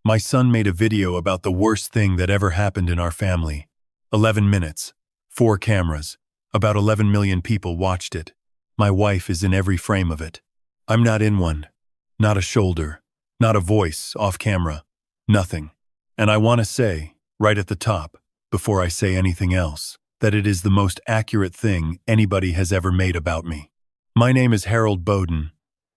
My son made a video about the worst thing that ever happened in our family. 11 minutes, 4 cameras, about 11 million people watched it. My wife is in every frame of it. I'm not in one. Not a shoulder. Not a voice off camera. Nothing. And I want to say, right at the top, before I say anything else, that it is the most accurate thing anybody has ever made about me. My name is Hal Bowden.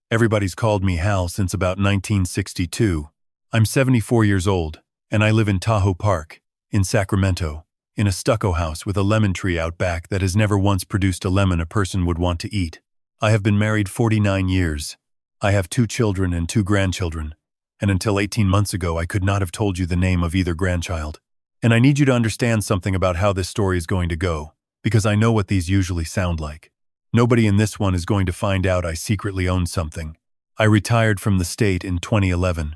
Everybody's called me Hal since about 1962. I'm 74 years old, and I live in Tahoe Park, in Sacramento, in a stucco house with a lemon tree out back that has never once produced a lemon a person would want to eat. I have been married 49 years. I have 2 children and 2 grandchildren, and until 18 months ago I could not have told you the name of either grandchild. And I need you to understand something about how this story is going to go, because I know what these usually sound like. Nobody in this one is going to find out I secretly own something. I retired from the state in 2011.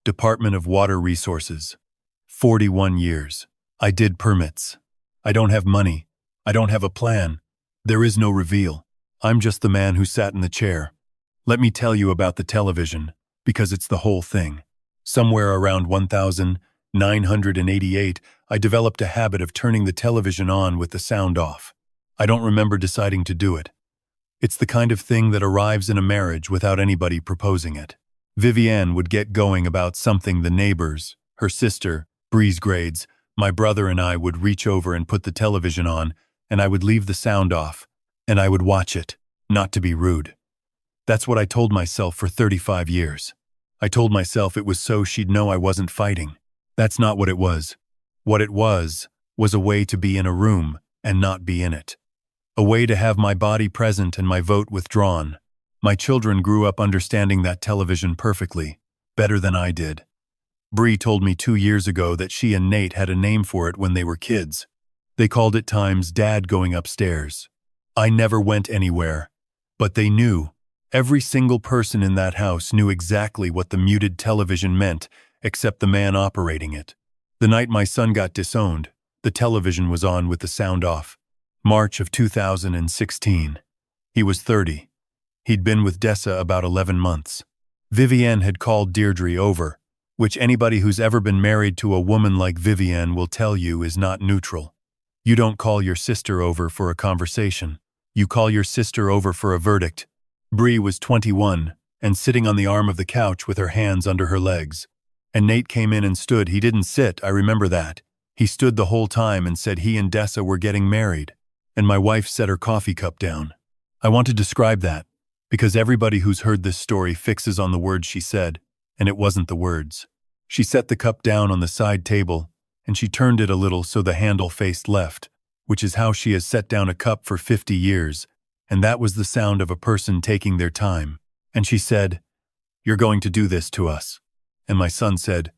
Department of Water Resources. 41 years. I did permits. I don't have money. I don't have a plan. There is no reveal. I'm just the man who sat in the chair. Let me tell you about the television, because it's the whole thing. Somewhere around 1988, I developed a habit of turning the television on with the sound off. I don't remember deciding to do it. It's the kind of thing that arrives in a marriage without anybody proposing it. Vivienne would get going about something the neighbors, her sister, Bree's grades, my brother and I would reach over and put the television on, and I would leave the sound off, and I would watch it, not to be rude. That's what I told myself for 35 years. I told myself it was so she'd know I wasn't fighting. That's not what it was. What it was a way to be in a room and not be in it. A way to have my body present and my vote withdrawn. My children grew up understanding that television perfectly, better than I did. Bree told me 2 years ago that she and Nate had a name for it when they were kids. They called it times Dad going upstairs. I never went anywhere, but they knew. Every single person in that house knew exactly what the muted television meant, except the man operating it. The night my son got disowned, the television was on with the sound off. March of 2016. He was 30. He'd been with Dessa about 11 months. Vivienne had called Deirdre over, which anybody who's ever been married to a woman like Vivienne will tell you is not neutral. You don't call your sister over for a conversation. You call your sister over for a verdict. Bree was 21 and sitting on the arm of the couch with her hands under her legs. And Nate came in and stood. He didn't sit, I remember that. He stood the whole time and said he and Dessa were getting married. And my wife set her coffee cup down. I want to describe that, because everybody who's heard this story fixes on the words she said, and it wasn't the words. She set the cup down on the side table, and she turned it a little so the handle faced left, which is how she has set down a cup for 50 years, and that was the sound of a person taking their time. And she said, "You're going to do this to us." And my son said,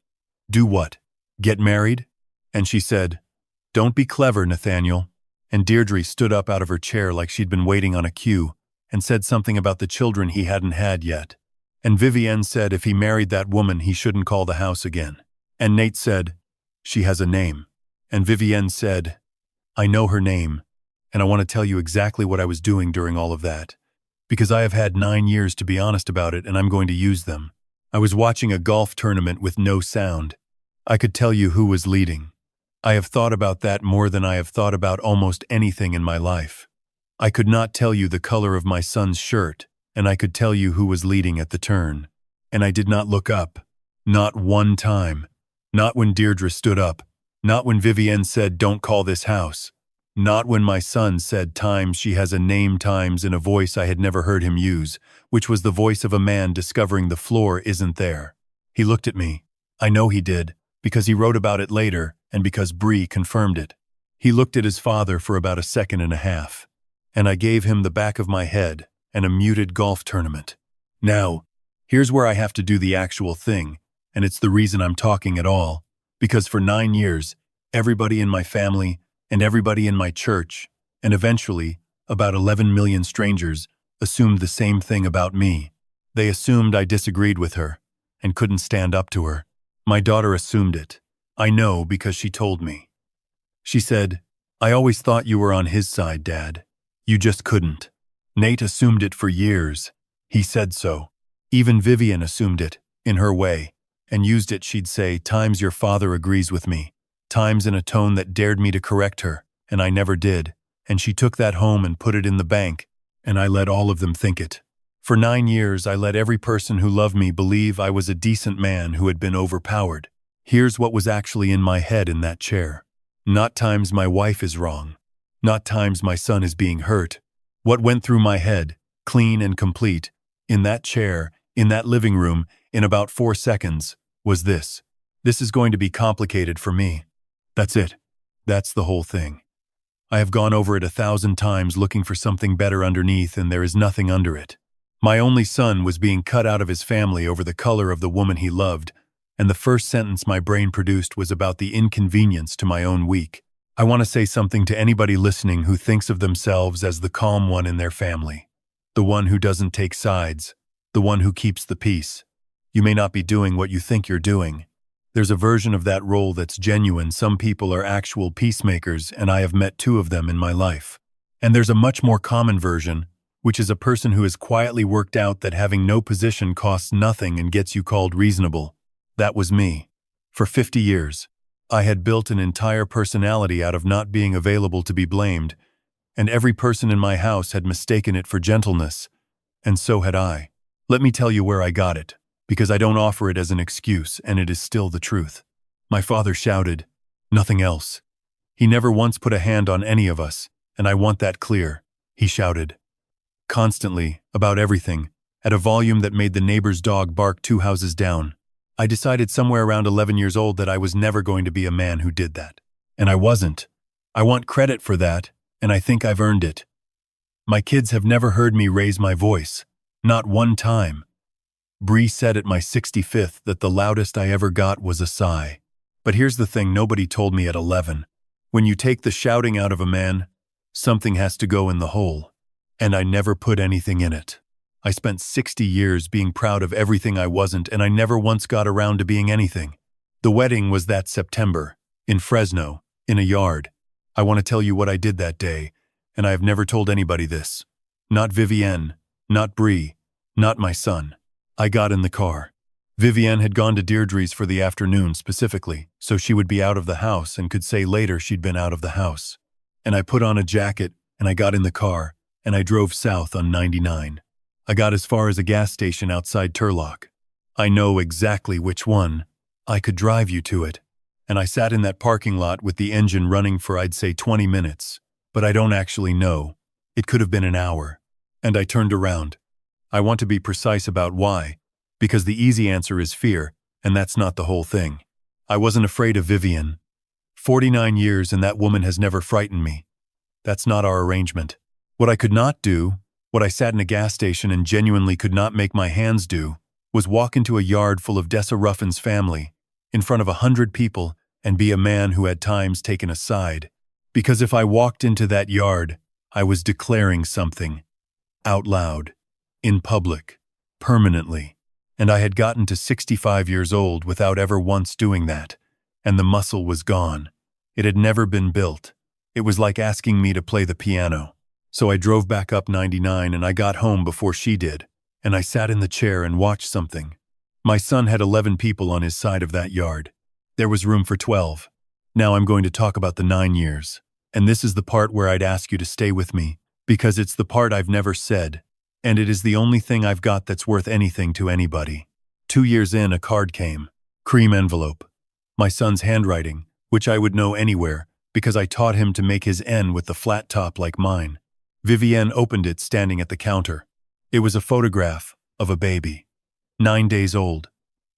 "Do what? Get married?" And she said, "Don't be clever, Nathaniel." And Deirdre stood up out of her chair like she'd been waiting on a cue and said something about the children he hadn't had yet. And Vivienne said if he married that woman he shouldn't call the house again. And Nate said, "She has a name." And Vivienne said, "I know her name, and I want to tell you exactly what I was doing during all of that. Because I have had 9 years to be honest about it, and I'm going to use them. I was watching a golf tournament with no sound. I could tell you who was leading. I have thought about that more than I have thought about almost anything in my life. I could not tell you the color of my son's shirt, and I could tell you who was leading at the turn. And I did not look up. Not one time. Not when Deirdre stood up. Not when Vivienne said, "Don't call this house." Not when my son said times she has a name times in a voice I had never heard him use, which was the voice of a man discovering the floor isn't there. He looked at me. I know he did, because he wrote about it later, and because Bree confirmed it. He looked at his father for about a second and a half, and I gave him the back of my head and a muted golf tournament. Now, here's where I have to do the actual thing, and it's the reason I'm talking at all, because for 9 years, everybody in my family and everybody in my church, and eventually, about 11 million strangers, assumed the same thing about me. They assumed I disagreed with her and couldn't stand up to her. My daughter assumed it. I know because she told me. She said, "I always thought you were on his side, Dad. You just couldn't." Nate assumed it for years. He said so. Even Vivienne assumed it, in her way. and used it, she'd say, "Times your father agrees with me," times in a tone that dared me to correct her, and I never did, and she took that home and put it in the bank, and I let all of them think it. For 9 years, I let every person who loved me believe I was a decent man who had been overpowered. Here's what was actually in my head in that chair. Not times my wife is wrong. Not times my son is being hurt. What went through my head, clean and complete, in that chair, in that living room, in about 4 seconds, was this. This is going to be complicated for me. That's it. That's the whole thing. I have gone over it 1,000 times looking for something better underneath, and there is nothing under it. My only son was being cut out of his family over the color of the woman he loved, and the first sentence my brain produced was about the inconvenience to my own week. I want to say something to anybody listening who thinks of themselves as the calm one in their family, the one who doesn't take sides, the one who keeps the peace. You may not be doing what you think you're doing. There's a version of that role that's genuine. Some people are actual peacemakers, and I have met 2 of them in my life. And there's a much more common version, which is a person who has quietly worked out that having no position costs nothing and gets you called reasonable. That was me. For 50 years, I had built an entire personality out of not being available to be blamed, and every person in my house had mistaken it for gentleness, and so had I. Let me tell you where I got it, because I don't offer it as an excuse, and it is still the truth. My father shouted, nothing else. He never once put a hand on any of us, and I want that clear. He shouted. Constantly, about everything, at a volume that made the neighbor's dog bark 2 houses down. I decided somewhere around 11 years old that I was never going to be a man who did that. And I wasn't. I want credit for that, and I think I've earned it. My kids have never heard me raise my voice. Not one time. Bree said at my 65th that the loudest I ever got was a sigh. But here's the thing nobody told me at 11. When you take the shouting out of a man, something has to go in the hole. And I never put anything in it. I spent 60 years being proud of everything I wasn't, and I never once got around to being anything. The wedding was that September, in Fresno, in a yard. I want to tell you what I did that day, and I have never told anybody this. Not Vivienne, not Bree, not my son. I got in the car. Vivienne had gone to Deirdre's for the afternoon specifically, so she would be out of the house and could say later she'd been out of the house. And I put on a jacket, and I got in the car, and I drove south on 99. I got as far as a gas station outside Turlock. I know exactly which one. I could drive you to it. And I sat in that parking lot with the engine running for I'd say 20 minutes. But I don't actually know. It could have been an hour. And I turned around. I want to be precise about why. Because the easy answer is fear, and that's not the whole thing. I wasn't afraid of Vivienne. 49 years and that woman has never frightened me. That's not our arrangement. What I could not do, what I sat in a gas station and genuinely could not make my hands do, was walk into a yard full of Dessa Ruffin's family, in front of 100 people, and be a man who had times taken a side. Because if I walked into that yard, I was declaring something. Out loud. In public. Permanently. And I had gotten to 65 years old without ever once doing that. And the muscle was gone. It had never been built. It was like asking me to play the piano. So I drove back up 99 and I got home before she did, and I sat in the chair and watched something. My son had 11 people on his side of that yard. There was room for 12. Now I'm going to talk about the 9 years. And this is the part where I'd ask you to stay with me, because it's the part I've never said, and it is the only thing I've got that's worth anything to anybody. 2 years in, a card came. Cream envelope. My son's handwriting, which I would know anywhere, because I taught him to make his N with the flat top like mine. Vivienne opened it standing at the counter. It was a photograph of a baby. 9 days old.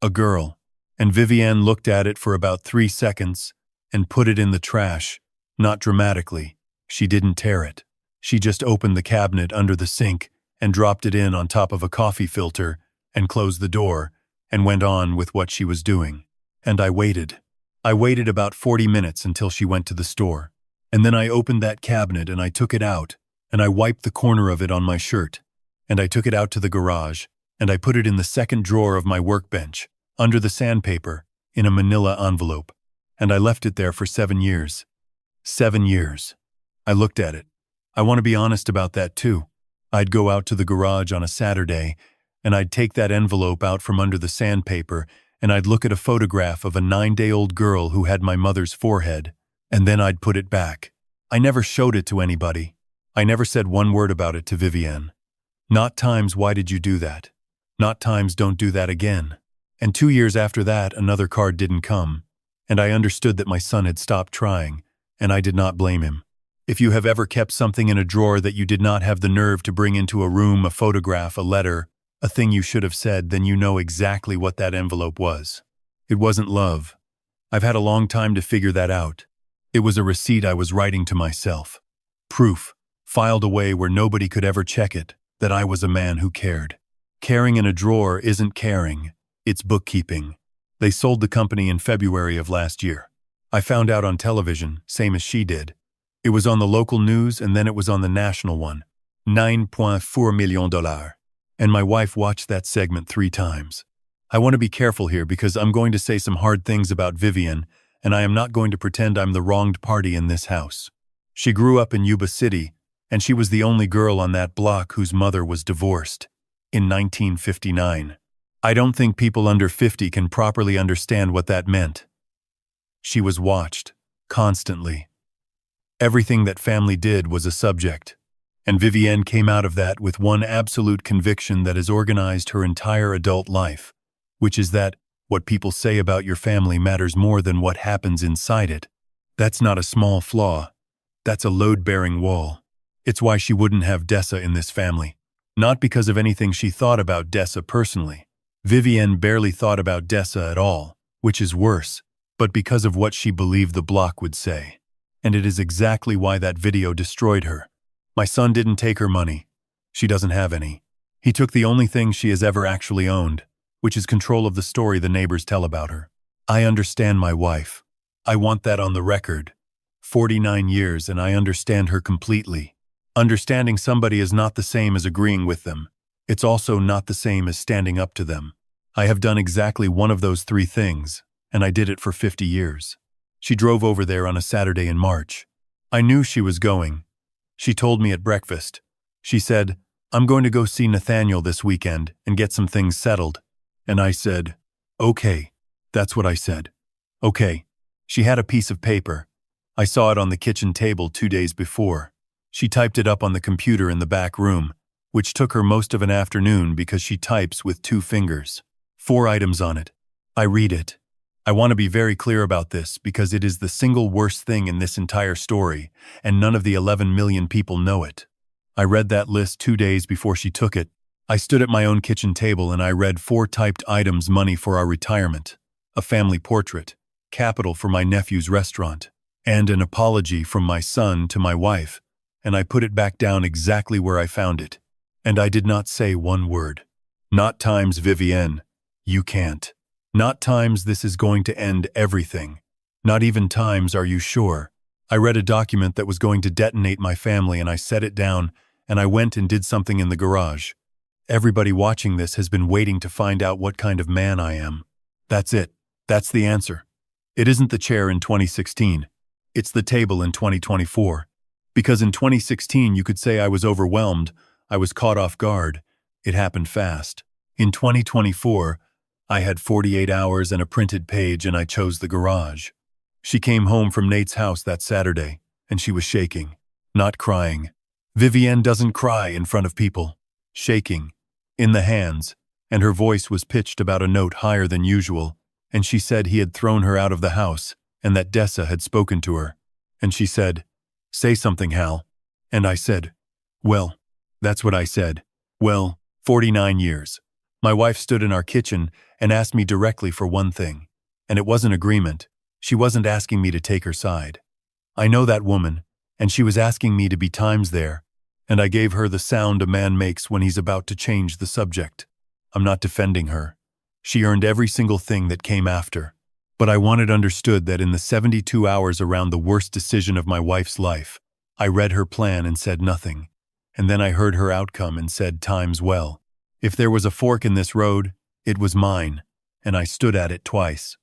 A girl. And Vivienne looked at it for about 3 seconds and put it in the trash. Not dramatically. She didn't tear it. She just opened the cabinet under the sink and dropped it in on top of a coffee filter and closed the door and went on with what she was doing. And I waited. I waited about 40 minutes until she went to the store. And then I opened that cabinet and I took it out. And I wiped the corner of it on my shirt, and I took it out to the garage, and I put it in the second drawer of my workbench, under the sandpaper, in a manila envelope, and I left it there for 7 years. 7 years. I looked at it. I want to be honest about that too. I'd go out to the garage on a Saturday, and I'd take that envelope out from under the sandpaper, and I'd look at a photograph of a 9-day-old girl who had my mother's forehead, and then I'd put it back. I never showed it to anybody. I never said one word about it to Vivienne. Not times, why did you do that? Not times, don't do that again. And 2 years after that, another card didn't come, and I understood that my son had stopped trying, and I did not blame him. If you have ever kept something in a drawer that you did not have the nerve to bring into a room, a photograph, a letter, a thing you should have said, then you know exactly what that envelope was. It wasn't love. I've had a long time to figure that out. It was a receipt I was writing to myself. Proof, filed away where nobody could ever check it, that I was a man who cared. Caring in a drawer isn't caring, it's bookkeeping. They sold the company in February of last year. I found out on television, same as she did. It was on the local news and then it was on the national one. $9.4 million. And my wife watched that segment 3 times. I want to be careful here because I'm going to say some hard things about Vivienne, and I am not going to pretend I'm the wronged party in this house. She grew up in Yuba City, and she was the only girl on that block whose mother was divorced in 1959. I don't think people under 50 can properly understand what that meant. She was watched, constantly. Everything that family did was a subject, and Vivienne came out of that with one absolute conviction that has organized her entire adult life, which is that what people say about your family matters more than what happens inside it. That's not a small flaw. That's a load-bearing wall. It's why she wouldn't have Dessa in this family. Not because of anything she thought about Dessa personally. Vivienne barely thought about Dessa at all, which is worse, but because of what she believed the block would say. And it is exactly why that video destroyed her. My son didn't take her money. She doesn't have any. He took the only thing she has ever actually owned, which is control of the story the neighbors tell about her. I understand my wife. I want that on the record. 49 years and I understand her completely. Understanding somebody is not the same as agreeing with them. It's also not the same as standing up to them. I have done exactly one of those 3 things, and I did it for 50 years. She drove over there on a Saturday in March. I knew she was going. She told me at breakfast. She said, "I'm going to go see Nathaniel this weekend and get some things settled." And I said, "Okay." That's what I said. Okay. She had a piece of paper. I saw it on the kitchen table 2 days before. She typed it up on the computer in the back room, which took her most of an afternoon because she types with 2 fingers. 4 items on it. I read it. I want to be very clear about this because it is the single worst thing in this entire story, and none of the 11 million people know it. I read that list 2 days before she took it. I stood at my own kitchen table and I read 4 typed items: money for our retirement, a family portrait, capital for my nephew's restaurant, and an apology from my son to my wife, and I put it back down exactly where I found it. And I did not say one word. Not times, Vivienne. You can't. Not times, this is going to end everything. Not even times, are you sure? I read a document that was going to detonate my family and I set it down and I went and did something in the garage. Everybody watching this has been waiting to find out what kind of man I am. That's it. That's the answer. It isn't the chair in 2016. It's the table in 2024. Because in 2016 you could say I was overwhelmed, I was caught off guard. It happened fast. In 2024, I had 48 hours and a printed page and I chose the garage. She came home from Nate's house that Saturday and she was shaking, not crying. Vivienne doesn't cry in front of people. Shaking, in the hands, and her voice was pitched about a note higher than usual, and she said he had thrown her out of the house and that Dessa had spoken to her. And she said, "Say something, Hal." And I said, "Well." That's what I said. Well, 49 years. My wife stood in our kitchen and asked me directly for one thing. And it wasn't agreement. She wasn't asking me to take her side. I know that woman, and she was asking me to be times there, and I gave her the sound a man makes when he's about to change the subject. I'm not defending her. She earned every single thing that came after. But I wanted understood that in the 72 hours around the worst decision of my wife's life, I read her plan and said nothing. And then I heard her outcome and said times well. If there was a fork in this road, it was mine, and I stood at it twice.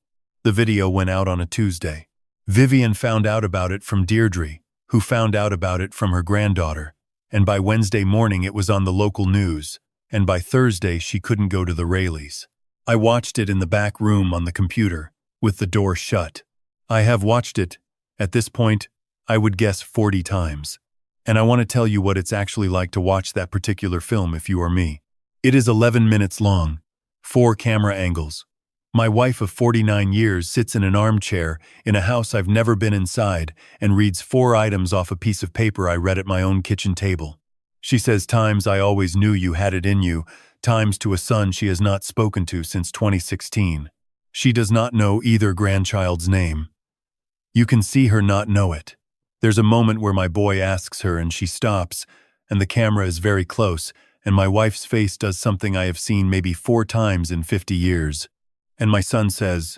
The video went out on a Tuesday. Vivienne found out about it from Deirdre, who found out about it from her granddaughter, and by Wednesday morning it was on the local news, and by Thursday she couldn't go to the Rayleighs. I watched it in the back room on the computer, with the door shut. I have watched it, at this point, I would guess 40 times. And I want to tell you what it's actually like to watch that particular film if you are me. It is 11 minutes long, 4 camera angles. My wife of 49 years sits in an armchair in a house I've never been inside and reads 4 items off a piece of paper I read at my own kitchen table. She says times I always knew you had it in you, times to a son she has not spoken to since 2016. She does not know either grandchild's name. You can see her not know it. There's a moment where my boy asks her and she stops, and the camera is very close, and my wife's face does something I have seen maybe 4 times in 50 years. And my son says,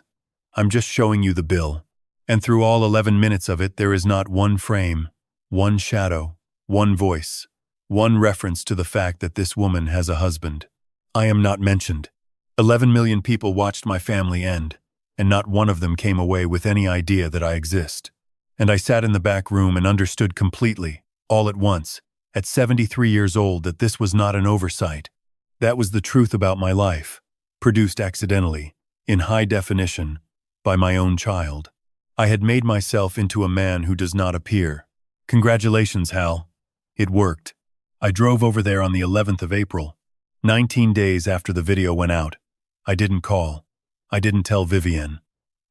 "I'm just showing you the bill." And through all 11 minutes of it, there is not one frame, one shadow, one voice, one reference to the fact that this woman has a husband. I am not mentioned. 11 million people watched my family end, and not one of them came away with any idea that I exist. And I sat in the back room and understood completely, all at once, at 73 years old, that this was not an oversight. That was the truth about my life, produced accidentally, in high definition, by my own child. I had made myself into a man who does not appear. Congratulations, Hal. It worked. I drove over there on the 11th of April, 19 days after the video went out. I didn't call. I didn't tell Vivienne.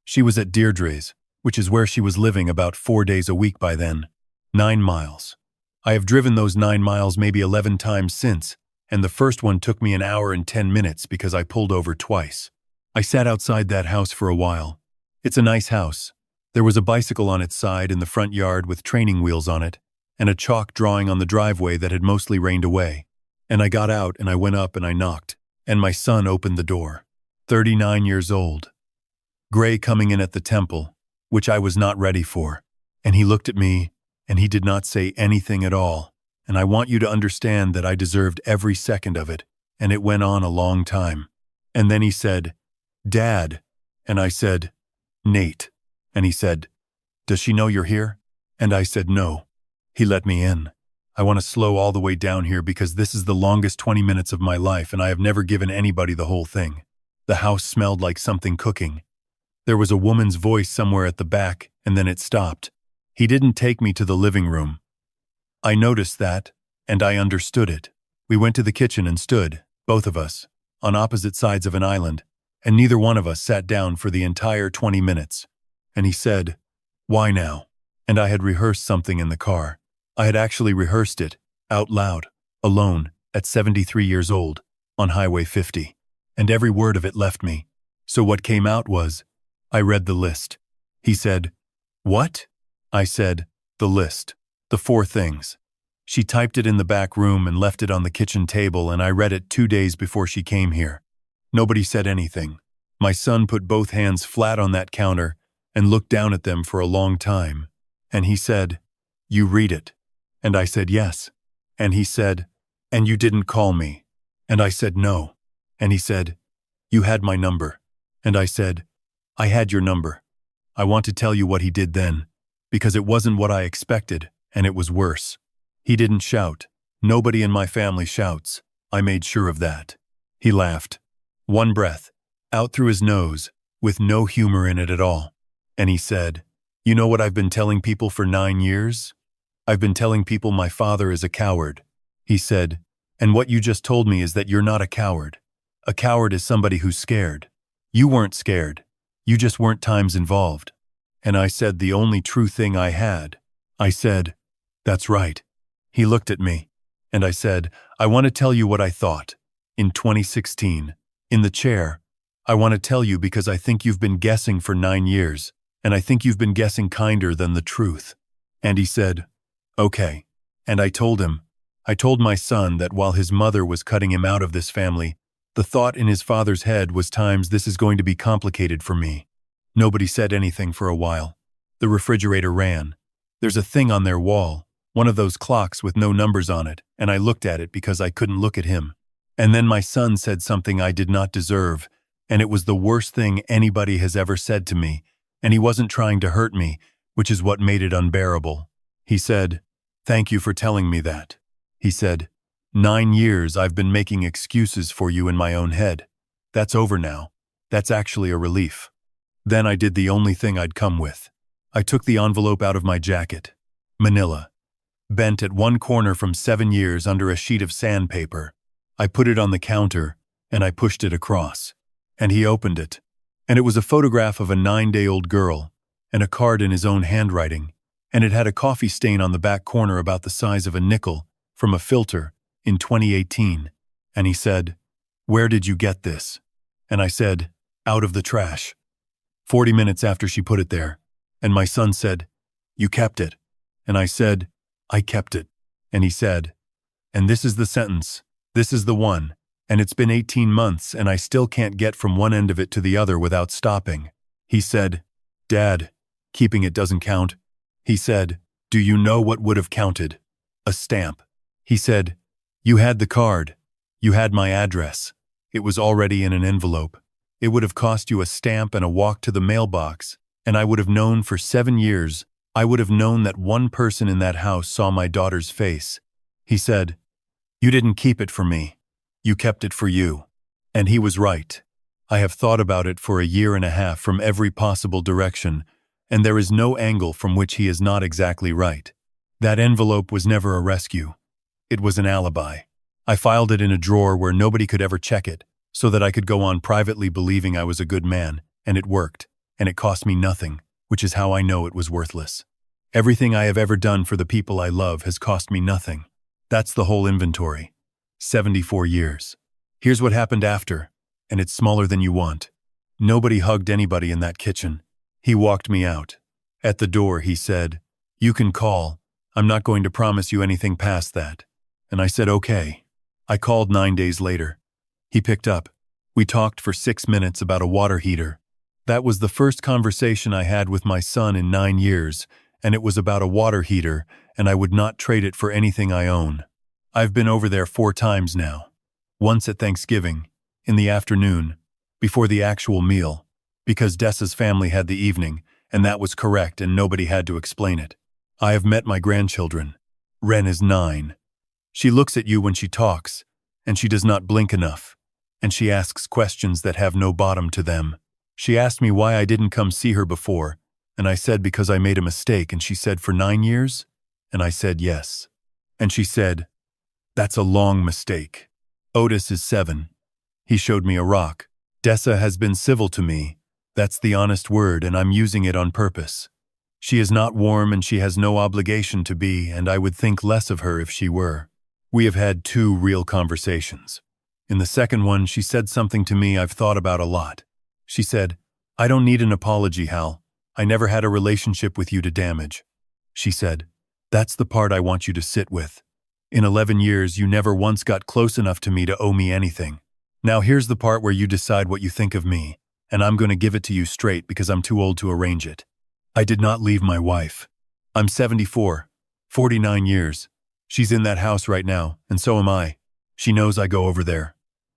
She was at Deirdre's, which is where she was living about 4 days a week by then. 9 miles. I have driven those 9 miles maybe 11 times since, and the first one took me an hour and 10 minutes because I pulled over twice. I sat outside that house for a while. It's a nice house. There was a bicycle on its side in the front yard with training wheels on it, and a chalk drawing on the driveway that had mostly rained away. And I got out and I went up and I knocked, and my son opened the door. 39 years old. Gray coming in at the temple, which I was not ready for. And he looked at me, and he did not say anything at all. And I want you to understand that I deserved every second of it, and it went on a long time. And then he said, "Dad," and I said, "Nate." And he said, "Does she know you're here?" And I said, "No." He let me in. I want to slow all the way down here because this is the longest 20 minutes of my life and I have never given anybody the whole thing. The house smelled like something cooking. There was a woman's voice somewhere at the back, and then it stopped. He didn't take me to the living room. I noticed that, and I understood it. We went to the kitchen and stood, both of us, on opposite sides of an island, and neither one of us sat down for the entire 20 minutes. And he said, "Why now?" And I had rehearsed something in the car. I had actually rehearsed it, out loud, alone, at 73 years old, on Highway 50. And every word of it left me. So what came out was, I read the list. He said, "What?" I said, "The list. The 4 things." She typed it in the back room and left it on the kitchen table, and I read it 2 days before she came here. Nobody said anything. My son put both hands flat on that counter and looked down at them for a long time. And he said, "You read it." And I said, "Yes." And he said, "And you didn't call me." And I said, "No." And he said, "You had my number." And I said, "I had your number." I want to tell you what he did then, because it wasn't what I expected, and it was worse. He didn't shout. Nobody in my family shouts. I made sure of that. He laughed. One breath, out through his nose, with no humor in it at all. And he said, "You know what I've been telling people for 9 years? I've been telling people my father is a coward." He said, "And what you just told me is that you're not a coward. A coward is somebody who's scared. You weren't scared. You just weren't times involved." And I said the only true thing I had. I said, "That's right." He looked at me, and I said, "I want to tell you what I thought. In 2016, in the chair, I want to tell you because I think you've been guessing for 9 years, and I think you've been guessing kinder than the truth." And he said, "Okay." And I told my son that while his mother was cutting him out of this family, the thought in his father's head was times this is going to be complicated for me. Nobody said anything for a while. The refrigerator ran. There's a thing on their wall, one of those clocks with no numbers on it, and I looked at it because I couldn't look at him. And then my son said something I did not deserve, and it was the worst thing anybody has ever said to me, and he wasn't trying to hurt me, which is what made it unbearable. He said, "Thank you for telling me that." He said, 9 years I've been making excuses for you in my own head. That's over now. That's actually a relief. Then I did the only thing I'd come with. I took the envelope out of my jacket. Manila. Bent at one corner from 7 years under a sheet of sandpaper. I put it on the counter, and I pushed it across. And he opened it. And it was a photograph of a 9-day-old girl, and a card in his own handwriting, and it had a coffee stain on the back corner about the size of a nickel from a filter in 2018. And he said, "Where did you get this?" And I said, "Out of the trash." 40 minutes after she put it there, and my son said, "You kept it." And I said, "I kept it." And he said, "And this is the sentence. This is the one. And it's been 18 months and I still can't get from one end of it to the other without stopping." He said, "Dad, keeping it doesn't count." He said, "Do you know what would have counted? A stamp." He said, "You had the card. You had my address. It was already in an envelope. It would have cost you a stamp and a walk to the mailbox, and I would have known for 7 years, I would have known that one person in that house saw my daughter's face." He said, "You didn't keep it for me. You kept it for you." And he was right. I have thought about it for a year and a half from every possible direction, and there is no angle from which he is not exactly right. That envelope was never a rescue. It was an alibi. I filed it in a drawer where nobody could ever check it, so that I could go on privately believing I was a good man, and it worked, and it cost me nothing, which is how I know it was worthless. Everything I have ever done for the people I love has cost me nothing. That's the whole inventory. 74 years. Here's what happened after, and it's smaller than you want. Nobody hugged anybody in that kitchen. He walked me out. At the door, he said, "You can call. I'm not going to promise you anything past that." And I said, "Okay." I called 9 days later. He picked up. We talked for 6 minutes about a water heater. That was the first conversation I had with my son in 9 years, and it was about a water heater, and I would not trade it for anything I own. I've been over there 4 times now. Once at Thanksgiving, in the afternoon, before the actual meal, because Dessa's family had the evening, and that was correct and nobody had to explain it. I have met my grandchildren. Ren is 9. She looks at you when she talks, and she does not blink enough, and she asks questions that have no bottom to them. She asked me why I didn't come see her before, and I said because I made a mistake, and she said, "For 9 years?" And I said yes. And she said, "That's a long mistake." Otis is 7. He showed me a rock. Dessa has been civil to me. That's the honest word, and I'm using it on purpose. She is not warm and she has no obligation to be, and I would think less of her if she were. We have had 2 real conversations. In the second one, she said something to me I've thought about a lot. She said, "I don't need an apology, Hal. I never had a relationship with you to damage." She said, "That's the part I want you to sit with. In 11 years, you never once got close enough to me to owe me anything. Now here's the part where you decide what you think of me, and I'm going to give it to you straight because I'm too old to arrange it. I did not leave my wife. I'm 74, 49 years. She's in that house right now, and so am I. She knows I go over there.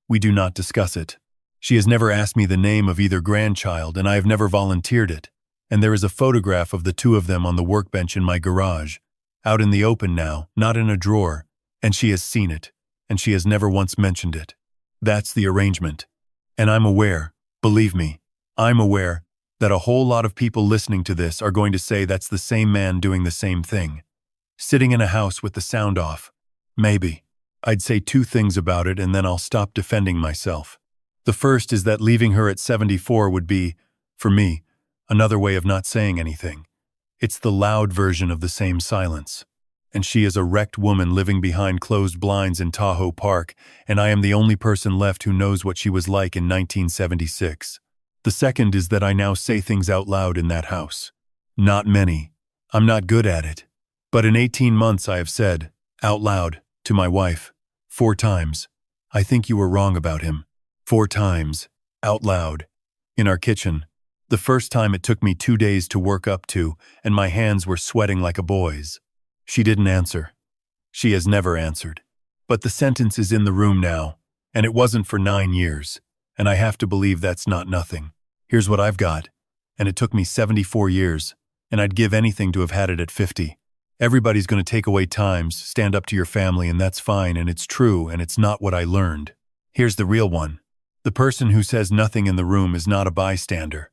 We do not discuss it. She has never asked me the name of either grandchild, and I have never volunteered it. And there is a photograph of the 2 of them on the workbench in my garage, out in the open now, not in a drawer, and she has seen it, and she has never once mentioned it. That's the arrangement. And I'm aware, believe me, I'm aware that a whole lot of people listening to this are going to say that's the same man doing the same thing. Sitting in a house with the sound off. Maybe. I'd say 2 things about it and then I'll stop defending myself. The first is that leaving her at 74 would be, for me, another way of not saying anything. It's the loud version of the same silence. And she is a wrecked woman living behind closed blinds in Tahoe Park, and I am the only person left who knows what she was like in 1976. The second is that I now say things out loud in that house. Not many. I'm not good at it. But in 18 months I have said, out loud, to my wife, 4 times, "I think you were wrong about him." 4 times, out loud. In our kitchen. The first time it took me 2 days to work up to, and my hands were sweating like a boy's. She didn't answer. She has never answered. But the sentence is in the room now, and it wasn't for 9 years, and I have to believe that's not nothing. Here's what I've got, and it took me 74 years, and I'd give anything to have had it at 50. Everybody's going to take away times, stand up to your family, and that's fine, and it's true, and it's not what I learned. Here's the real one. The person who says nothing in the room is not a bystander.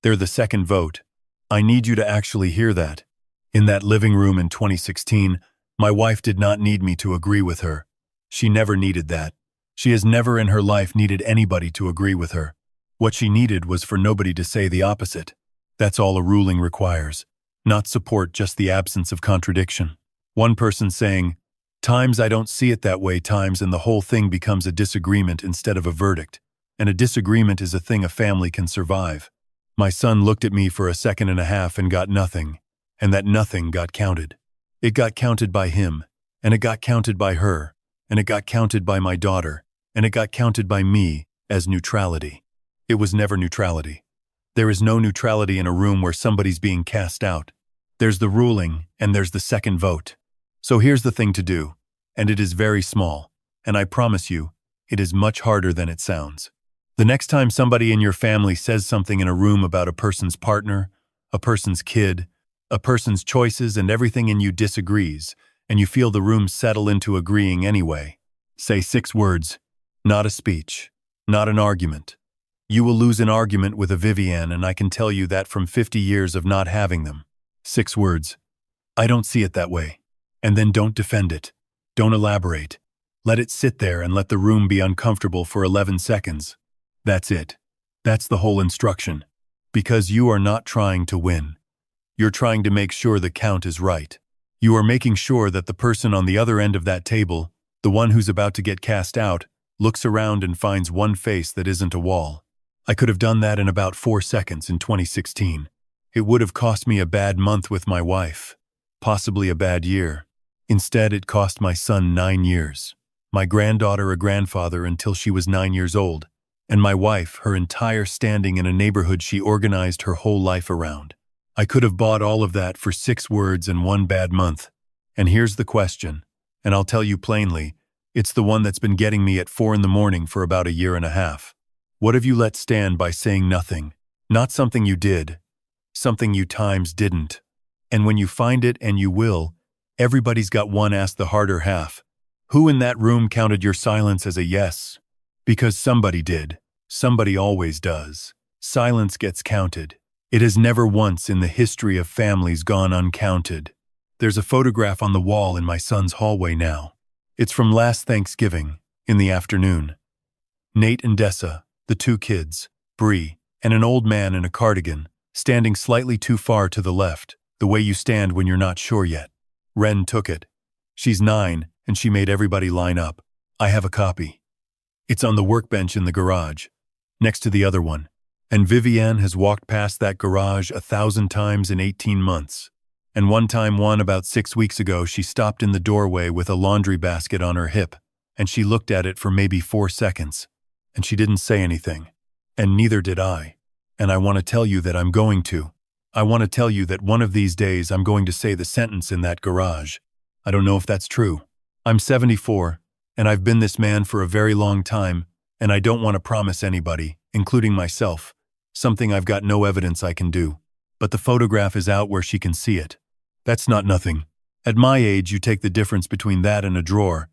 They're the second vote. I need you to actually hear that. In that living room in 2016, my wife did not need me to agree with her. She never needed that. She has never in her life needed anybody to agree with her. What she needed was for nobody to say the opposite. That's all a ruling requires. Not support, just the absence of contradiction. One person saying, "Times I don't see it that way, times," and the whole thing becomes a disagreement instead of a verdict. And a disagreement is a thing a family can survive. My son looked at me for a second and a half and got nothing. And that nothing got counted. It got counted by him, and it got counted by her, and it got counted by my daughter, and it got counted by me as neutrality. It was never neutrality. There is no neutrality in a room where somebody's being cast out. There's the ruling, and there's the second vote. So here's the thing to do, and it is very small, and I promise you, it is much harder than it sounds. The next time somebody in your family says something in a room about a person's partner, a person's kid, a person's choices, and everything in you disagrees, and you feel the room settle into agreeing anyway, say 6 words, not a speech, not an argument. You will lose an argument with a Vivienne, and I can tell you that from 50 years of not having them. 6 words. I don't see it that way. And then don't defend it. Don't elaborate. Let it sit there and let the room be uncomfortable for 11 seconds. That's it. That's the whole instruction. Because you are not trying to win. You're trying to make sure the count is right. You are making sure that the person on the other end of that table, the one who's about to get cast out, looks around and finds one face that isn't a wall. I could have done that in about 4 seconds in 2016. It would have cost me a bad month with my wife, possibly a bad year. Instead, it cost my son 9 years, my granddaughter a grandfather until she was 9 years old, and my wife her entire standing in a neighborhood she organized her whole life around. I could have bought all of that for 6 words and 1 bad month. And here's the question, and I'll tell you plainly, it's the one that's been getting me at 4 in the morning for about a year and a half. What have you let stand by saying nothing? Not something you did, something you times didn't. And when you find it, and you will, everybody's got one. Ask the harder half. Who in that room counted your silence as a yes? Because somebody did. Somebody always does. Silence gets counted. It has never once in the history of families gone uncounted. There's a photograph on the wall in my son's hallway now. It's from last Thanksgiving, in the afternoon. Nate and Dessa, the 2 kids, Bree, and an old man in a cardigan, standing slightly too far to the left, the way you stand when you're not sure yet. Ren took it. She's 9, and she made everybody line up. I have a copy. It's on the workbench in the garage, next to the other one. And Vivienne has walked past that garage 1,000 times in 18 months. And one time, about 6 weeks ago, she stopped in the doorway with a laundry basket on her hip, and she looked at it for maybe 4 seconds. And she didn't say anything. And neither did I. And I want to tell you that I'm going to. I want to tell you that one of these days I'm going to say the sentence in that garage. I don't know if that's true. I'm 74, and I've been this man for a very long time, and I don't want to promise anybody, including myself, something I've got no evidence I can do. But the photograph is out where she can see it. That's not nothing. At my age, you take the difference between that and a drawer,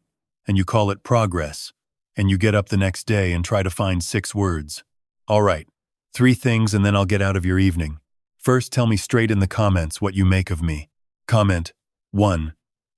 and you call it progress, and you get up the next day and try to find 6 words. All right, 3 things and then I'll get out of your evening. First, tell me straight in the comments what you make of me. Comment 1.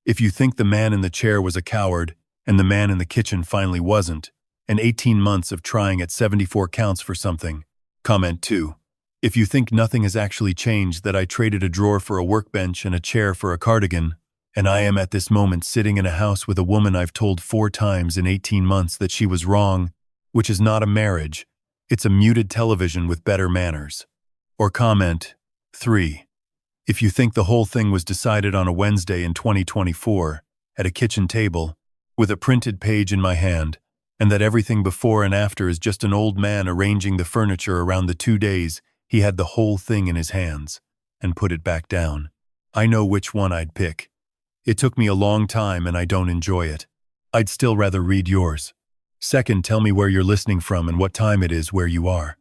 If you think the man in the chair was a coward, and the man in the kitchen finally wasn't, and 18 months of trying at 74 counts for something. Comment 2. If you think nothing has actually changed, that I traded a drawer for a workbench and a chair for a cardigan, and I am at this moment sitting in a house with a woman I've told 4 times in 18 months that she was wrong, which is not a marriage, it's a muted television with better manners. Or comment 3. If you think the whole thing was decided on a Wednesday in 2024, at a kitchen table, with a printed page in my hand, and that everything before and after is just an old man arranging the furniture around the 2 days he had the whole thing in his hands, and put it back down. I know which one I'd pick. It took me a long time and I don't enjoy it. I'd still rather read yours. Second, tell me where you're listening from and what time it is where you are.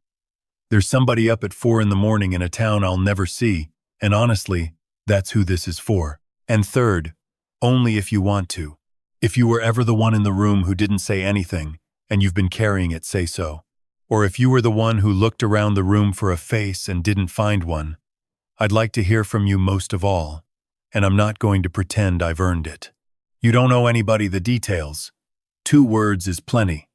There's somebody up at 4 in the morning in a town I'll never see, and honestly, that's who this is for. And third, only if you want to. If you were ever the one in the room who didn't say anything, and you've been carrying it, say so. Or if you were the one who looked around the room for a face and didn't find one, I'd like to hear from you most of all, and I'm not going to pretend I've earned it. You don't owe anybody the details. 2 words is plenty.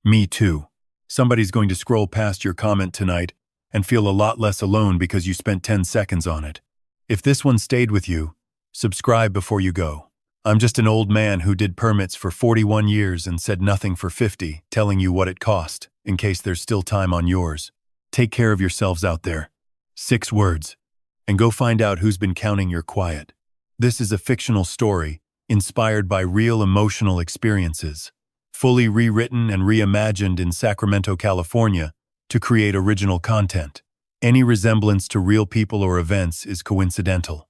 Me too. Somebody's going to scroll past your comment tonight and feel a lot less alone because you spent 10 seconds on it. If this one stayed with you, subscribe before you go. I'm just an old man who did permits for 41 years and said nothing for 50, telling you what it cost, in case there's still time on yours. Take care of yourselves out there. 6 words. And go find out who's been counting your quiet. This is a fictional story, inspired by real emotional experiences, fully rewritten and reimagined in Sacramento, California, to create original content. Any resemblance to real people or events is coincidental.